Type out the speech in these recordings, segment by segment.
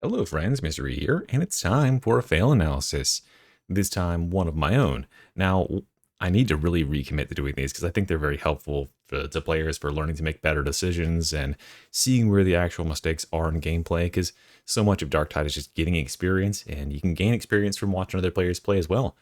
Hello friends, Misery here, and it's time for a fail analysis. This time, one of my own. Now, I need to really recommit to doing these because I think they're very helpful to players for learning to make better decisions and seeing where the actual mistakes are in gameplay, because so much of Dark Tide is just getting experience, and you can gain experience from watching other players play as well.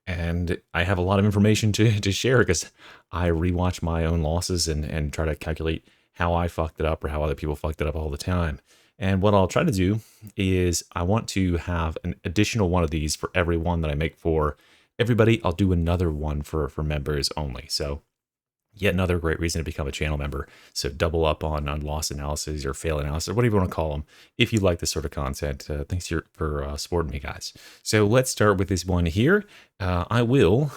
And I have a lot of information to share because I rewatch my own losses and try to calculate how I fucked it up or how other people fucked it up all the time. And what I'll try to do is I want to have an additional one of these for every one that I make for everybody. I'll do another one for members only. So yet another great reason to become a channel member. So double up on loss analysis or fail analysis, or whatever you want to call them, if you like this sort of content. Thanks for supporting me, guys. So let's start with this one here. I will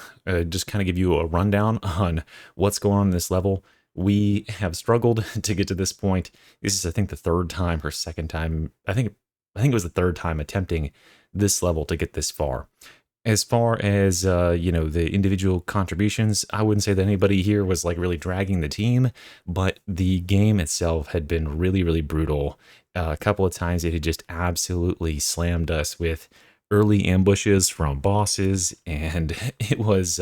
just kind of give you a rundown on what's going on in this level. We have struggled to get to this point. This is, I think, the third time or second time. I think it was the third time attempting this level to get this far. As far as the individual contributions, I wouldn't say that anybody here was like really dragging the team, but the game itself had been really, really brutal. A couple of times it had just absolutely slammed us with early ambushes from bosses, and it was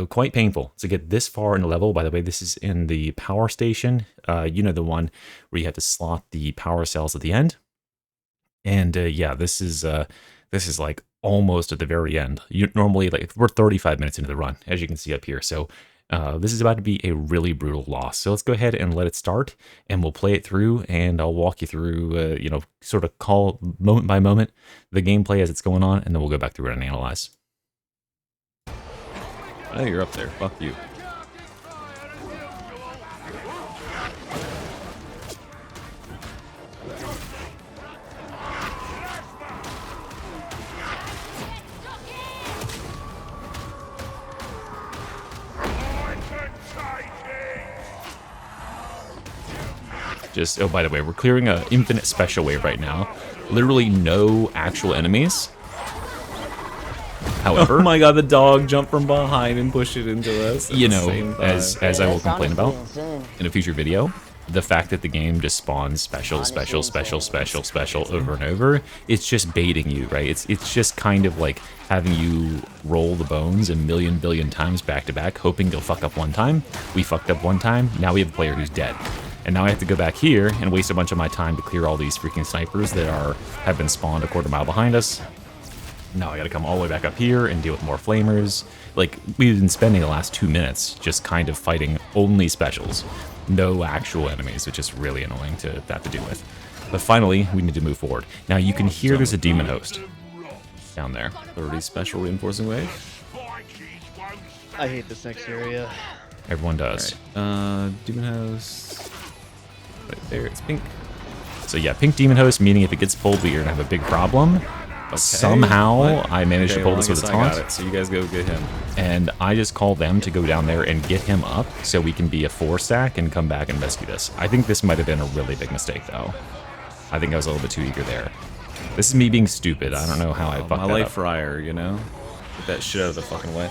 quite painful to get this far in the level. By the way, this is in the power station. The one where you have to slot the power cells at the end. And yeah, this is like almost at the very end. You normally, like, we're 35 minutes into the run, as you can see up here. So this is about to be a really brutal loss. So let's go ahead and let it start, and we'll play it through, and I'll walk you through, sort of call moment by moment the gameplay as it's going on, and then we'll go back through it and analyze. Oh, you're up there. Fuck you. Just, oh, by the way, we're clearing an infinite special wave right now. Literally no actual enemies. However, oh my god, the dog jumped from behind and pushed it into us. As I will complain about in a future video, the fact that the game just spawns special over and over, it's just baiting you, right? It's just kind of like having you roll the bones a million billion times back to back, hoping they'll fuck up one time. We fucked up one time, now we have a player who's dead. And now I have to go back here and waste a bunch of my time to clear all these freaking snipers that have been spawned a quarter mile behind us. Now I gotta come all the way back up here and deal with more flamers. Like, we've been spending the last 2 minutes just kind of fighting only specials. No actual enemies, which is really annoying to have to deal with. But finally, we need to move forward. Now you can hear there's a demon host down there. 30 special reinforcing wave. I hate this next area. Everyone does. Right. Demon host. Right there, it's pink. So yeah, pink demon host, meaning if it gets full, we're gonna have a big problem. Okay. Somehow I managed to pull this with a taunt. So you guys go get him. And I just call them to go down there and get him up so we can be a 4-stack and come back and rescue this. I think this might have been a really big mistake, though. I think I was a little bit too eager there. This is me being stupid. I don't know how I fucked that up. My life fryer, you know? Get that shit out of the fucking way.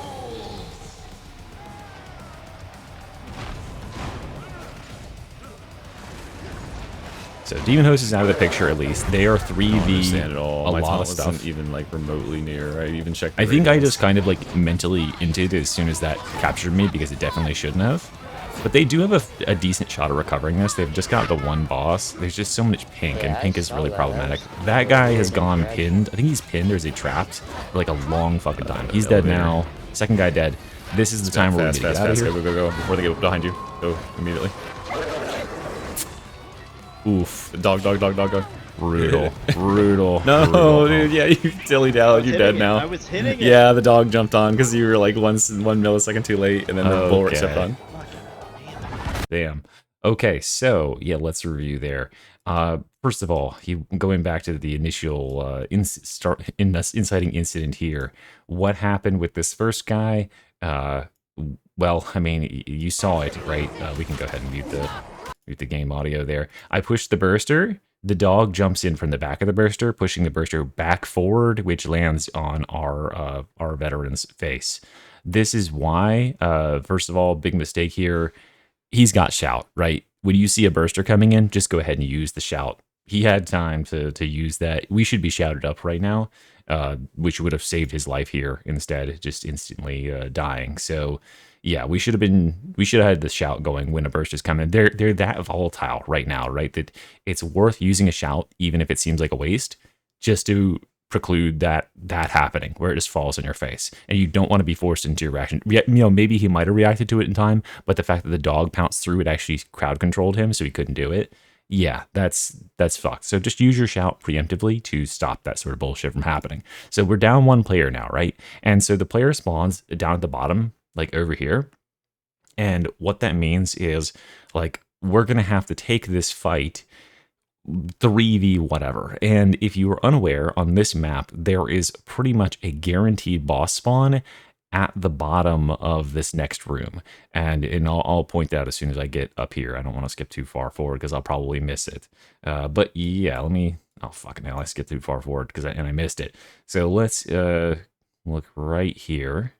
So Demon Host is out of the picture, at least. They are 3v at all. a My lot of wasn't stuff. Even like remotely near, right? Even checked. I think I just kind of like mentally inted as soon as that captured me, because it definitely shouldn't have. But they do have a decent shot of recovering this. They've just got the one boss. There's just so much pink, and pink is really problematic. That guy has gone pinned. I think he's pinned, or is he trapped for like a long fucking time. He's dead now. Second guy dead. This is the time where we need to get out of here. Go. Before they get behind you. Go immediately. Oof. Dog. Brutal. Brutal. No, brutal. dude, yeah, you dillied out. You're dead now. I was hitting it. Yeah, the dog jumped on because you were like 1 millisecond too late, and then the bulwark stepped on. Damn. Okay, so yeah, let's review there. First of all, going back to the initial inciting incident here. What happened with this first guy? Well, I mean, you saw it, right? We can go ahead and mute the game audio there. I pushed the burster. The dog jumps in from the back of the burster, pushing the burster back forward, which lands on our veteran's face. This is why, first of all, big mistake here. He's got shout, right? When you see a burster coming in, just go ahead and use the shout he had time to use that. We should be shouted up right now, which would have saved his life here instead, just instantly dying. So yeah, we should have had the shout going when a burst is coming. They're that volatile right now, right? That it's worth using a shout even if it seems like a waste, just to preclude that happening where it just falls in your face, and you don't want to be forced into your reaction. Maybe he might have reacted to it in time, but the fact that the dog pounced through it actually crowd controlled him, so he couldn't do it. Yeah, that's fucked. So just use your shout preemptively to stop that sort of bullshit from happening. So we're down one player now, right? And so the player spawns down at the bottom, like over here. And what that means is, like, we're gonna have to take this fight 3v whatever. And if you are unaware, on this map, there is pretty much a guaranteed boss spawn at the bottom of this next room. And I'll point that out as soon as I get up here. I don't want to skip too far forward because I'll probably miss it. But yeah, let me, oh fucking hell, I skipped too far forward because I missed it. So let's look right here.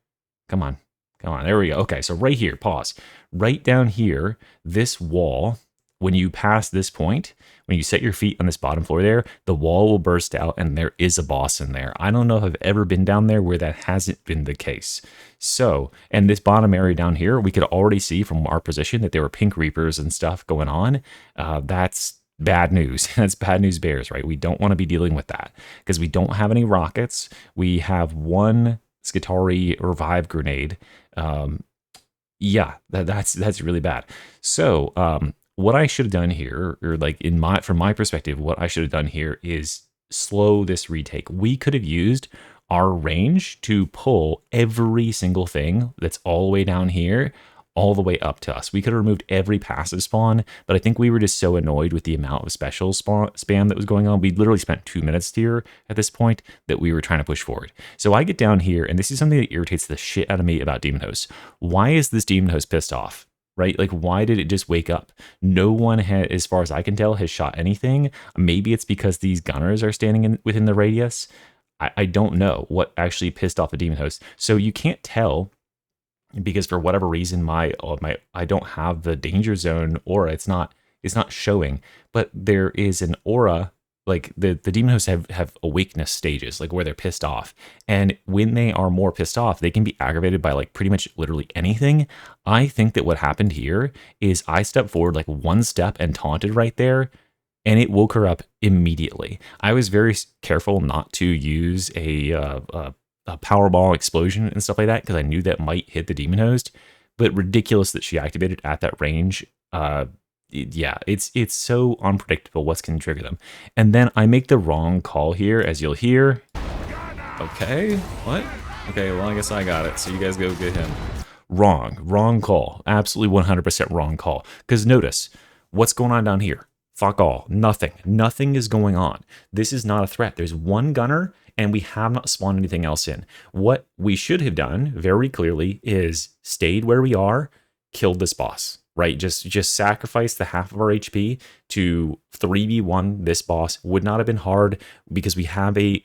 Come on, there we go. Okay, so right here, pause. Right down here, this wall, when you pass this point, when you set your feet on this bottom floor there, the wall will burst out and there is a boss in there. I don't know if I've ever been down there where that hasn't been the case. So, and this bottom area down here, we could already see from our position that there were pink reapers and stuff going on. That's bad news. That's bad news bears, right? We don't want to be dealing with that because we don't have any rockets. We have one Skitarii revive grenade. Yeah, that's really bad. So, what I should have done here, or like from my perspective, what I should have done here is slow this retake. We could have used our range to pull every single thing that's all the way down here, all the way up to us. We could have removed every passive spawn, but I think we were just so annoyed with the amount of special spam that was going on. We literally spent 2 minutes here at this point that we were trying to push forward. So I get down here, and this is something that irritates the shit out of me about Demon Host. Why is this Demon Host pissed off? Right? Like, why did it just wake up? No one, as far as I can tell, has shot anything. Maybe it's because these gunners are standing within the radius. I don't know what actually pissed off the Demon Host. So you can't tell because for whatever reason, I don't have the danger zone aura. It's not showing, but there is an aura. Like the demon hosts have awakeness stages, like where they're pissed off. And when they are more pissed off, they can be aggravated by like pretty much literally anything. I think that what happened here is I stepped forward like one step and taunted right there, and it woke her up immediately. I was very careful not to use a powerball explosion and stuff like that because I knew that might hit the demon host. But ridiculous that she activated at that range. Yeah, it's so unpredictable what's going to trigger them. And then I make the wrong call here, as you'll hear. Okay, what? Okay, well, I guess I got it. So you guys go get him. Wrong call. Absolutely 100% wrong call. Because notice, what's going on down here? Fuck all. Nothing is going on. This is not a threat. There's one gunner, and we have not spawned anything else in. What we should have done, very clearly, is stayed where we are, killed this boss. Right, just sacrifice the half of our HP to 3v1 this boss. Would not have been hard because we have a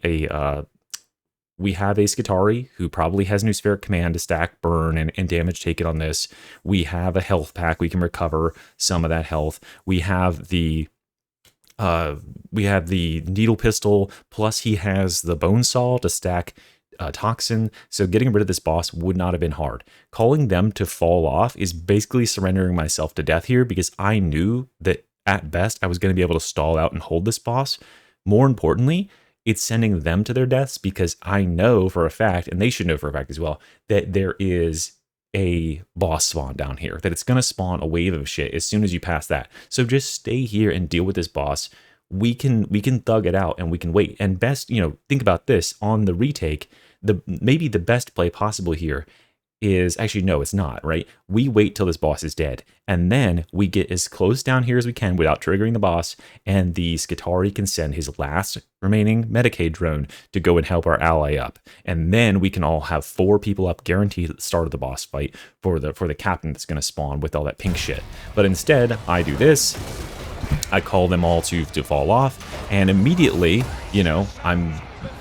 Skitarii who probably has New Spheric Command to stack burn and damage taken on this. We have a health pack. We can recover some of that health. We have the needle pistol, plus he has the bone saw to stack toxin. So getting rid of this boss would not have been hard. Calling them to fall off is basically surrendering myself to death here because I knew that at best I was going to be able to stall out and hold this boss. More importantly, it's sending them to their deaths because I know for a fact, and they should know for a fact as well, that there is a boss spawn down here, that it's going to spawn a wave of shit as soon as you pass that. So just stay here and deal with this boss. We can thug it out and we can wait. And best, think about this on the retake. Maybe the best play possible here is actually, no, it's not, right? We wait till this boss is dead, and then we get as close down here as we can without triggering the boss, and the Skitarii can send his last remaining Medicaid drone to go and help our ally up. And then we can all have 4 people up guaranteed at the start of the boss fight for the captain that's going to spawn with all that pink shit. But instead, I do this. I call them all to fall off, and immediately,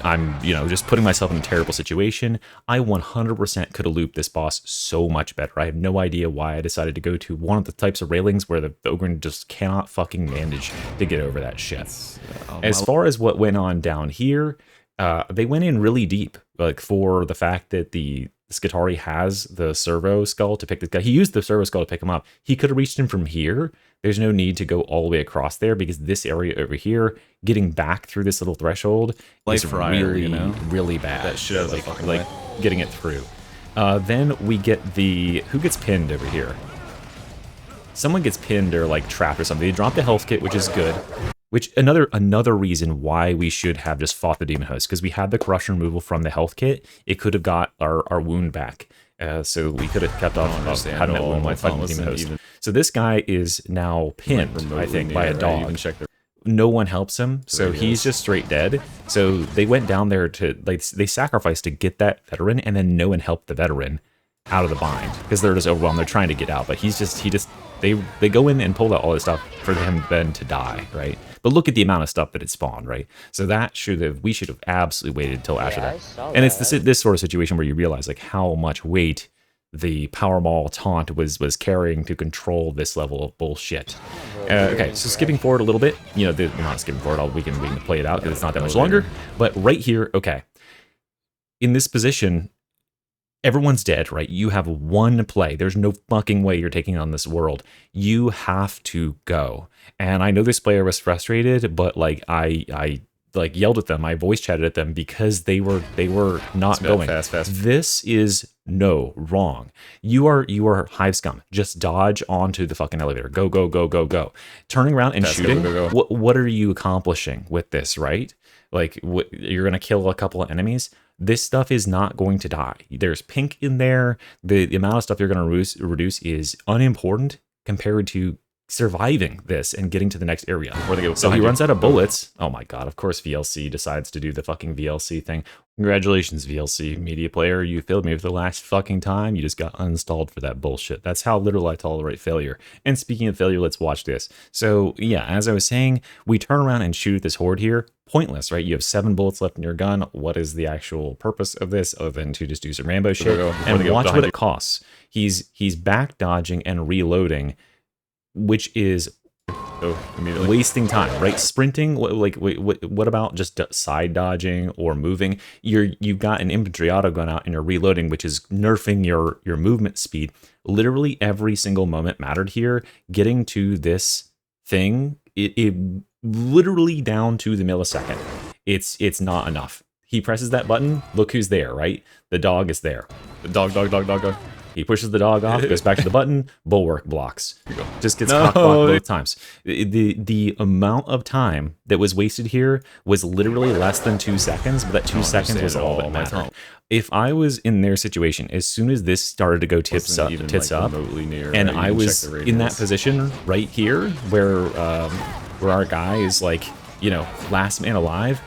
I'm, just putting myself in a terrible situation. I 100% could have looped this boss so much better. I have no idea why I decided to go to one of the types of railings where the Ogryn just cannot fucking manage to get over that shit. As far as what went on down here, they went in really deep, like for the fact that the Skitarii has the servo skull to pick this guy. He used the servo skull to pick him up. He could have reached him from here. There's no need to go all the way across there because this area over here, getting back through this little threshold is really, really bad. That shit out of the fucking way. Getting it through. Then we get who gets pinned over here? Someone gets pinned or like trapped or something. They drop the health kit, which is good. Which another reason why we should have just fought the demon host, because we had the corruption removal from the health kit. It could have got our wound back, so we could have kept on having that wound while fighting the demon host. So this guy is now pinned, I think, by a dog. No one helps him, so he's just straight dead. So they went down there they sacrificed to get that veteran, and then no one helped the veteran out of the bind because they're just overwhelmed. They're trying to get out, but they go in and pull out all this stuff for him then to die, right? But look at the amount of stuff that it spawned, right? So we should have absolutely waited until after that. And it's this sort of situation where you realize like how much weight the Power Maul taunt was carrying to control this level of bullshit. Okay, so skipping forward a little bit, we're not skipping forward. We can play it out because it's not that much longer. But right here, okay, in this position, everyone's dead, right? You have one play. There's no fucking way you're taking on this world. You have to go. And I know this player was frustrated, but like I like yelled at them. I voice chatted at them because they were not going. Fast. This is wrong. You are hive scum. Just dodge onto the fucking elevator. Go. Turning around and shooting. Go. What are you accomplishing with this, right? Like you're gonna kill a couple of enemies. This stuff is not going to die. There's pink in there. The amount of stuff you're going to reduce is unimportant compared to surviving this and getting to the next area. So he runs out of bullets. Oh my god, of course VLC decides to do the fucking VLC thing. Congratulations, VLC media player. You failed me for the last fucking time. You just got uninstalled for that bullshit. That's how little I tolerate failure. And speaking of failure, let's watch this. So yeah, as I was saying, we turn around and shoot at this horde here. Pointless, right? You have 7 bullets left in your gun. What is the actual purpose of this other than to just do some Rambo shit? And watch what it costs. He's back dodging and reloading, which is wasting time, right? Sprinting, what about just side dodging or moving? You've got an infantry auto gun out and you're reloading, which is nerfing your movement speed. Literally every single moment mattered here. Getting to this thing, it literally down to the millisecond. It's not enough. He presses that button. Look who's there, right? The dog is there. The dog. He pushes the dog off, goes back to the button, bulwark blocks. Just gets cockblocked both times. The amount of time that was wasted here was literally less than 2 seconds, but that 2 seconds was all that mattered. If I was in their situation, as soon as this started to go tits up, and I was in that position right here where our guy is like, last man alive,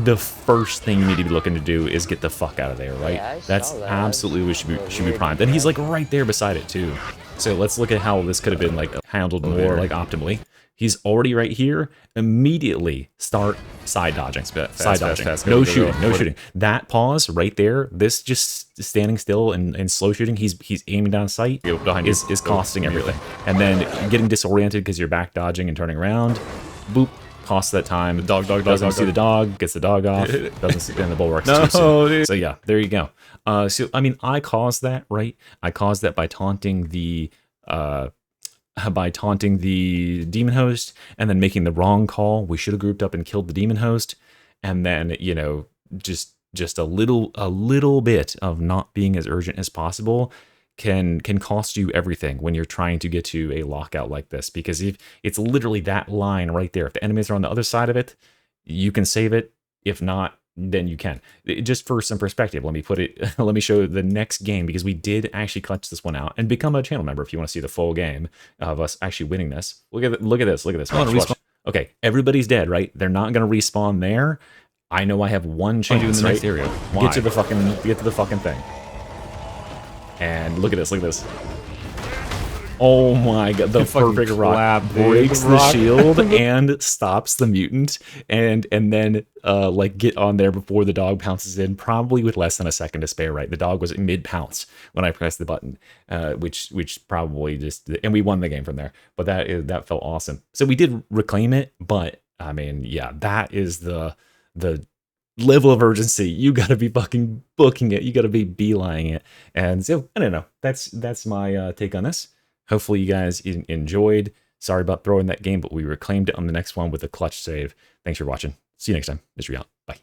the first thing you need to be looking to do is get the fuck out of there, right? Yeah, that's absolutely what should be primed. And he's like right there beside it too. So let's look at how this could have been like handled more like optimally. He's already right here. Immediately start side dodging. Fast. No shooting. That pause right there, this just standing still and slow shooting, he's aiming down sight is costing everything. And then getting disoriented because you're back dodging and turning around. Boop. Costs that time. The dog doesn't see the dog, gets the dog off, doesn't see in the bulwarks too soon. Dude. So yeah, there you go. So I mean, I caused that, right? I caused that by taunting the demon host and then making the wrong call. We should have grouped up and killed the demon host, and then just a little bit of not being as urgent as possible can cost you everything when you're trying to get to a lockout like this, because if it's literally that line right there, if the enemies are on the other side of it, you can save it. If not, then you can. Just for some perspective, let me show the next game, because we did actually clutch this one out and become a channel member if you want to see the full game of us actually winning this. Look at this. Watch. Okay, everybody's dead, right? They're not going to respawn there. I know I have one chance, in the right? next area. Get to the fucking thing. And look at this. Oh my god, the fucking fucking break a rock. clap Dude, breaks the the rock. shield and stops the mutant, and then like get on there before the dog pounces in, probably with less than a second to spare, right? The dog was mid pounce when I pressed the button, which probably just, and we won the game from there. But that felt awesome. So we did reclaim it, but I mean, yeah, that is the level of urgency. You got to be fucking booking it. You got to be beelining it. And so I don't know. That's my take on this. Hopefully you guys enjoyed. Sorry about throwing that game, but we reclaimed it on the next one with a clutch save. Thanks for watching. See you next time. Mystery out. Bye.